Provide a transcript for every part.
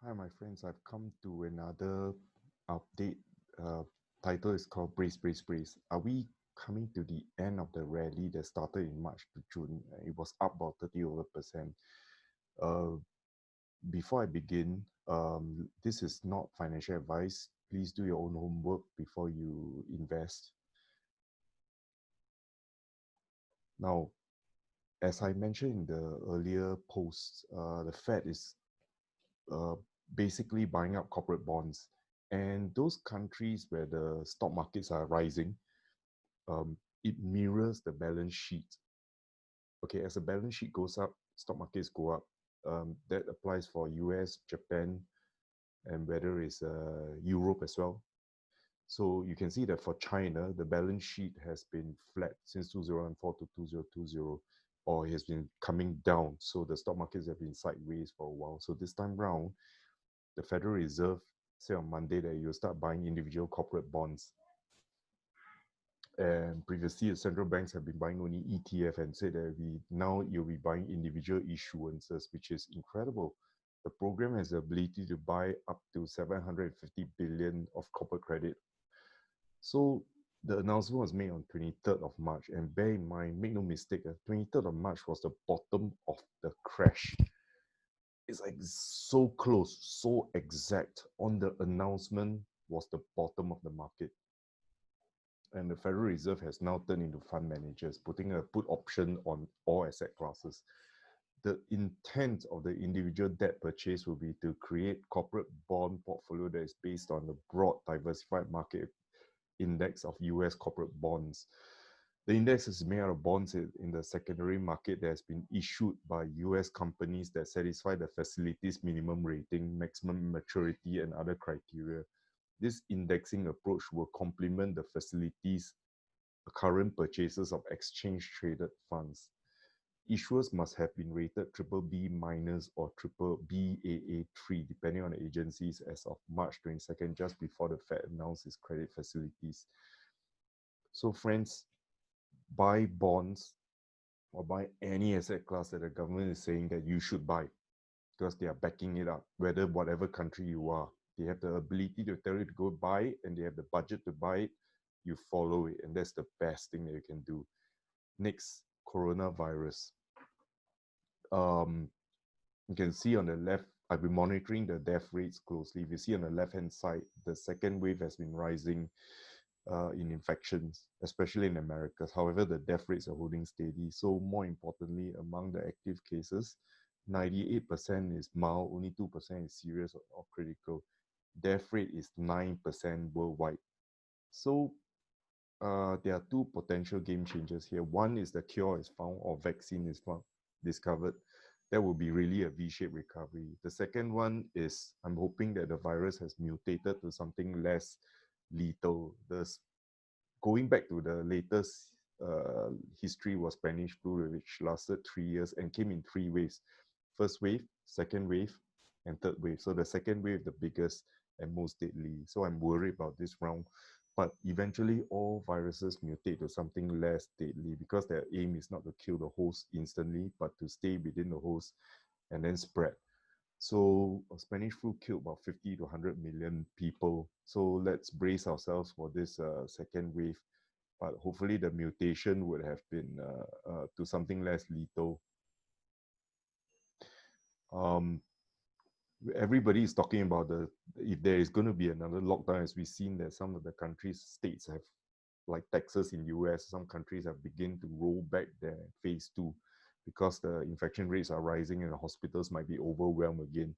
Hi, my friends. I've come to another update. Uh, Title is called Brace, Brace, Brace. Are we coming to the end of the rally that started in March to June? It was up about 30 over percent. Uh, Before I begin, this is not financial advice. Please do your own homework before you invest. Now, as I mentioned in the earlier posts, the Fed is uh, basically buying up corporate bonds. And those countries where the stock markets are rising, it mirrors the balance sheet. Okay, as the balance sheet goes up, stock markets go up. That applies for US, Japan, and whether it's Europe as well. So you can see that for China, the balance sheet has been flat since 2004 to 2020, or it has been coming down. So the stock markets have been sideways for a while. So this time round, the Federal Reserve said on Monday that you'll start buying individual corporate bonds. And previously, the central banks have been buying only ETF and said that now you'll be buying individual issuances, which is incredible. The program has the ability to buy up to 750 billion of corporate credit. So the announcement was made on 23rd of March, and bear in mind, make no mistake, 23rd of March was the bottom of the crash. It's like so close, so exact. On the announcement was the bottom of the market. And the Federal Reserve has now turned into fund managers, putting a put option on all asset classes. The intent of the individual debt purchase will be to create corporate bond portfolio that is based on the broad diversified market index of US corporate bonds. The index is made out of bonds in the secondary market that has been issued by US companies that satisfy the facilities minimum rating, maximum maturity, and other criteria. This indexing approach will complement the facilities' current purchases of exchange-traded funds. Issuers must have been rated triple B minus or triple Baa3, depending on the agencies, as of March 22nd, just before the Fed announced its credit facilities. So, friends, buy bonds or buy any asset class that the government is saying that you should buy because they are backing it up, whatever country you are. They have the ability to tell you to go buy it and they have the budget to buy it. You follow it, and that's the best thing that you can do. Next, coronavirus. Um, you can see on the left, I've been monitoring the death rates closely. If you see on the left-hand side, the second wave has been rising in infections, especially in America. However, the death rates are holding steady. So more importantly, among the active cases, 98% is mild, only 2% is serious or critical. Death rate is 9% worldwide. So there are two potential game changers here. One is the cure is found or vaccine is found, discovered. That will be really a V-shaped recovery. The second one is I'm hoping that the virus has mutated to something less lethal. Going back to the latest history was Spanish flu, which lasted 3 years and came in three waves. First wave, second wave, and third wave. So the second wave, the biggest and most deadly. So I'm worried about this round. But eventually, all viruses mutate to something less deadly because their aim is not to kill the host instantly, but to stay within the host and then spread. So Spanish flu killed about 50 to 100 million people. So let's brace ourselves for this second wave. But hopefully the mutation would have been to something less lethal. Um, Everybody is talking about if there is going to be another lockdown, as we've seen that some of the countries, states have, like Texas in US, some countries have begun to roll back their phase two because the infection rates are rising and the hospitals might be overwhelmed again.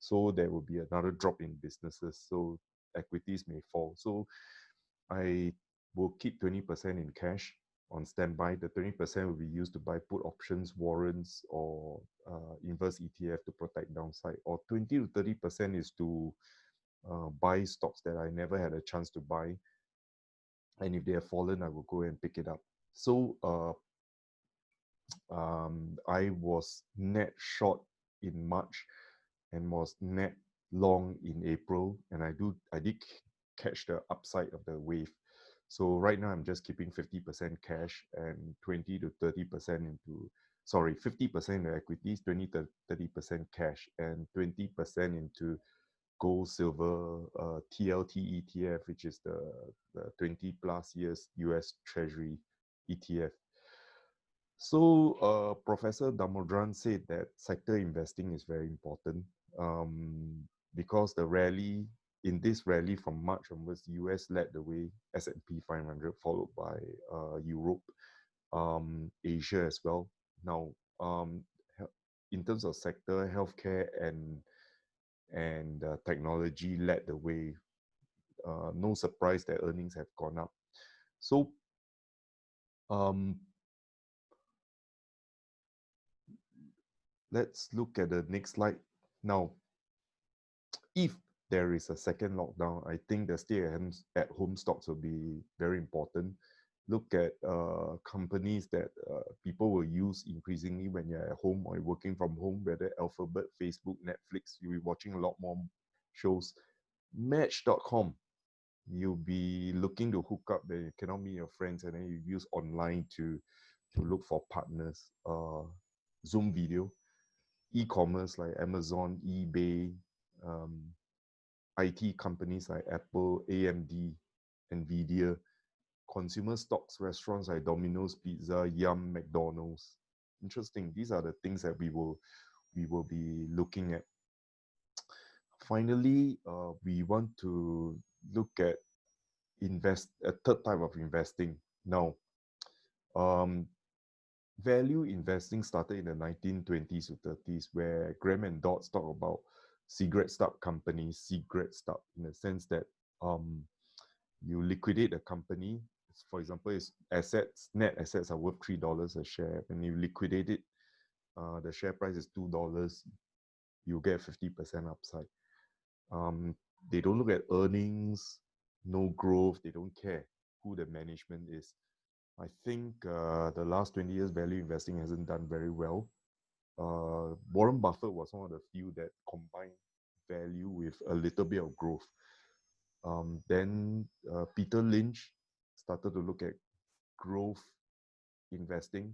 So there will be another drop in businesses. So equities may fall. So I will keep 20% in cash on standby. The 20% will be used to buy put options, warrants, or inverse ETF to protect downside. Or 20 to 30% is to buy stocks that I never had a chance to buy. And if they have fallen, I will go and pick it up. So I was net short in March and was net long in April, and I did catch the upside of the wave. So right now I'm just keeping 50% cash and 20 to 30% into sorry, 50% into equities, 20 to 30% cash, and 20% into gold, silver, TLT ETF, which is the 20 plus years US Treasury ETF. So, Professor Damodran said that sector investing is very important because in this rally from March onwards, the US led the way, S&P 500, followed by Europe, Asia as well. Now, in terms of sector, healthcare and technology led the way. No surprise that earnings have gone up. So, let's look at the next slide. Now, if there is a second lockdown, I think the stay-at-home stocks will be very important. Look at companies that people will use increasingly when you're at home or working from home, whether Alphabet, Facebook, Netflix, you'll be watching a lot more shows. Match.com, you'll be looking to hook up, then you cannot meet your friends, and then you use online to look for partners. Zoom video, e-commerce like Amazon, eBay, IT companies like Apple, AMD, Nvidia, consumer stocks, restaurants like Domino's Pizza, Yum, McDonald's. Interesting. These are the things that we will be looking at. Finally, we want to look at a third type of investing. Now, value investing started in the 1920s to 30s, where Graham and Dodds talk about cigarette stub companies, cigarette stub, in the sense that you liquidate a company. For example, its net assets are worth $3 a share. When you liquidate it, the share price is $2. You get 50% upside. They don't look at earnings, no growth. They don't care who the management is. I think the last 20 years, value investing hasn't done very well. Warren Buffett was one of the few that combined value with a little bit of growth. Then Peter Lynch started to look at growth investing.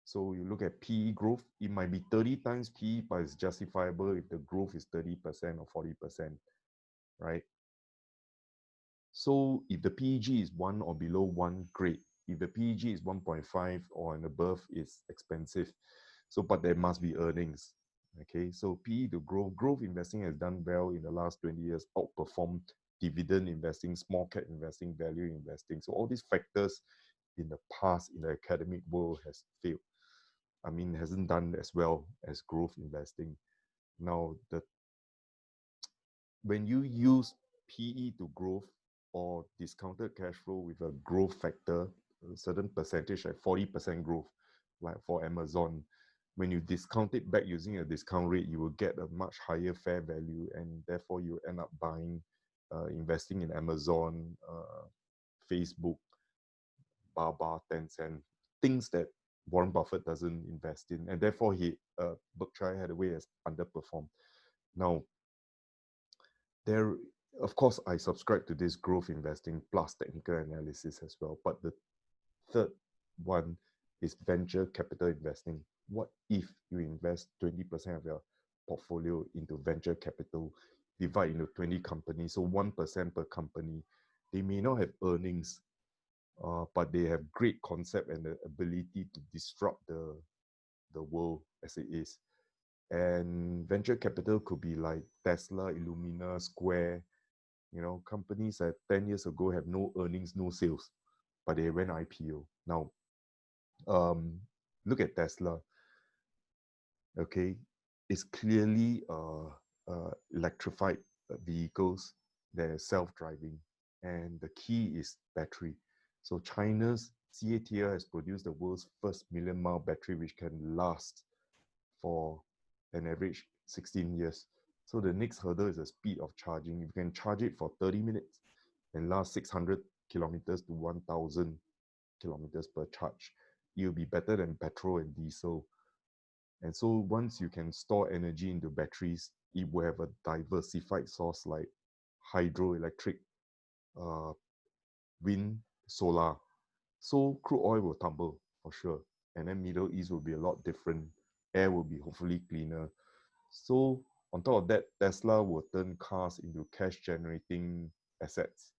So you look at PE growth, it might be 30 times PE, but it's justifiable if the growth is 30% or 40%, right? So if the PEG is 1 or below 1, great. If the PEG is 1.5 or and above, it's expensive. So, but there must be earnings. Okay, so PE to growth investing has done well in the last 20 years, outperformed dividend investing, small cap investing, value investing. So all these factors in the past in the academic world has failed. I mean, hasn't done as well as growth investing. Now, when you use PE to growth or discounted cash flow with a growth factor, a certain percentage, like 40% growth, like for Amazon, when you discount it back using a discount rate, you will get a much higher fair value, and therefore you end up buying, investing in Amazon, Facebook, Baba, Tencent, things that Warren Buffett doesn't invest in, and therefore Berkshire Hathaway has underperformed. Now, of course, I subscribe to this growth investing plus technical analysis as well. But the third one is venture capital investing. What if you invest 20% of your portfolio into venture capital, divide into 20 companies, so 1% per company? They may not have earnings, but they have great concept and the ability to disrupt the world as it is. And venture capital could be like Tesla, Illumina, Square, companies that 10 years ago have no earnings, no sales, but they went IPO. Now, look at Tesla. Okay, it's clearly electrified vehicles that are self-driving, and the key is battery. So China's CATL has produced the world's first million-mile battery, which can last for an average 16 years. So the next hurdle is the speed of charging. If you can charge it for 30 minutes and last 600 kilometers to 1,000 kilometers per charge, it'll be better than petrol and diesel. And so once you can store energy into batteries, it will have a diversified source like hydroelectric, wind, solar. So crude oil will tumble for sure. and then Middle East will be a lot different. Air will be hopefully cleaner. So on top of that, Tesla will turn cars into cash generating assets.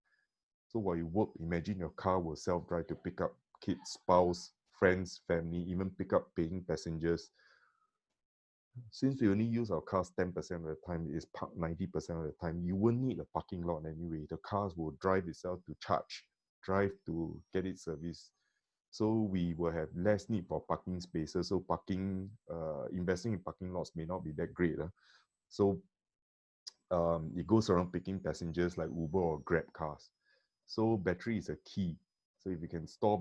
So while you work, imagine your car will self-drive to pick up kids, spouse, friends, family, even pick up paying passengers. Since we only use our cars 10% of the time, it is parked 90% of the time, you won't need a parking lot anyway. The cars will drive itself to charge, drive to get it serviced. So we will have less need for parking spaces. So investing in parking lots may not be that great. So it goes around picking passengers like Uber or Grab cars. So battery is a key. So if you can store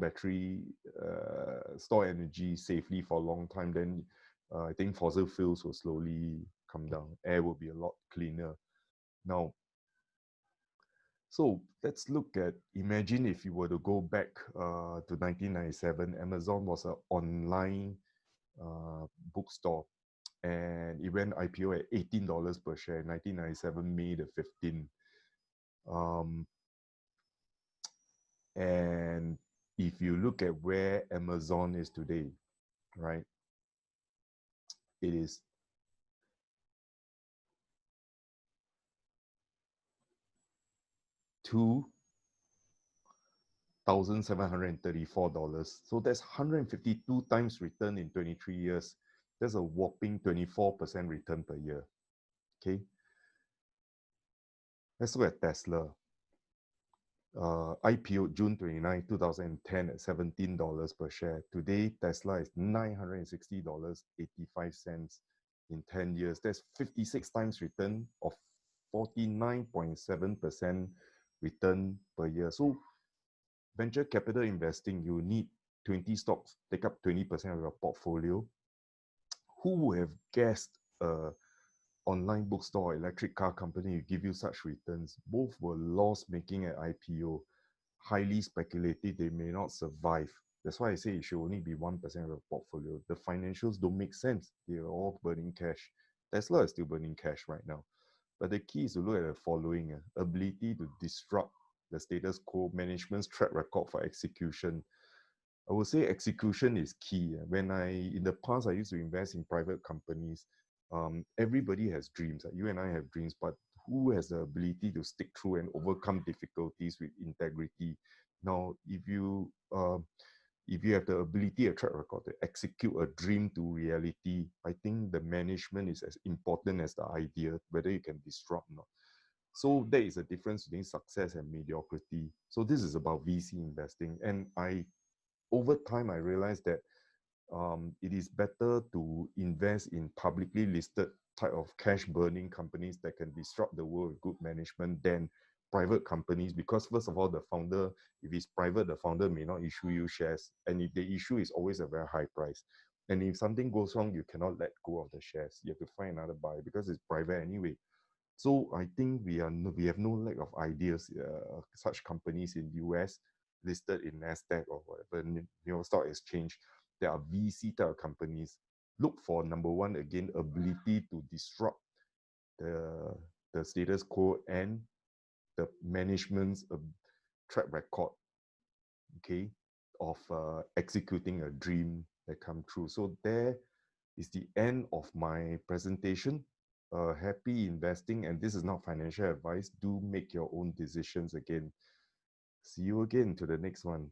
energy safely for a long time, then I think fossil fuels will slowly come down. Air will be a lot cleaner. Now, so let's look at, imagine if you were to go back to 1997, Amazon was an online bookstore, and it went IPO at $18 per share, 1997, May the 15th. And if you look at where Amazon is today, right, it is $2,734. So that's 152 times return in 23 years. That's a whopping 24% return per year. Okay. Let's look at Tesla. IPO June 29, 2010 at $17 per share. Today, Tesla is $960.85 in 10 years. That's 56 times return of 49.7% return per year. So venture capital investing, you need 20 stocks, take up 20% of your portfolio. Who would have guessed online bookstore, electric car company will give you such returns? Both were loss-making at IPO, highly speculative, they may not survive. That's why I say it should only be 1% of the portfolio. The financials don't make sense. They are all burning cash. Tesla is still burning cash right now. But the key is to look at the following: ability to disrupt the status quo, management's track record for execution. I would say execution is key. In the past, I used to invest in private companies. Everybody has dreams. You and I have dreams, but who has the ability to stick through and overcome difficulties with integrity? Now, if you have the ability, a track record to execute a dream to reality, I think the management is as important as the idea, whether you can disrupt or not. So there is a difference between success and mediocrity. So this is about VC investing, and over time, I realized that it is better to invest in publicly listed type of cash burning companies that can disrupt the world with good management than private companies, because first of all, the founder, if it's private, the founder may not issue you shares, and if they issue, it's always a very high price. And if something goes wrong, you cannot let go of the shares. You have to find another buyer because it's private anyway. So I think we have no lack of ideas. Such companies in US listed in Nasdaq or whatever New York Stock Exchange, there are VC type of companies. Look for number one again, ability to disrupt the status quo and the management's track record, okay, of executing a dream that come true. So there is the end of my presentation. Happy investing, and this is not financial advice. Do make your own decisions again. See you again to the next one.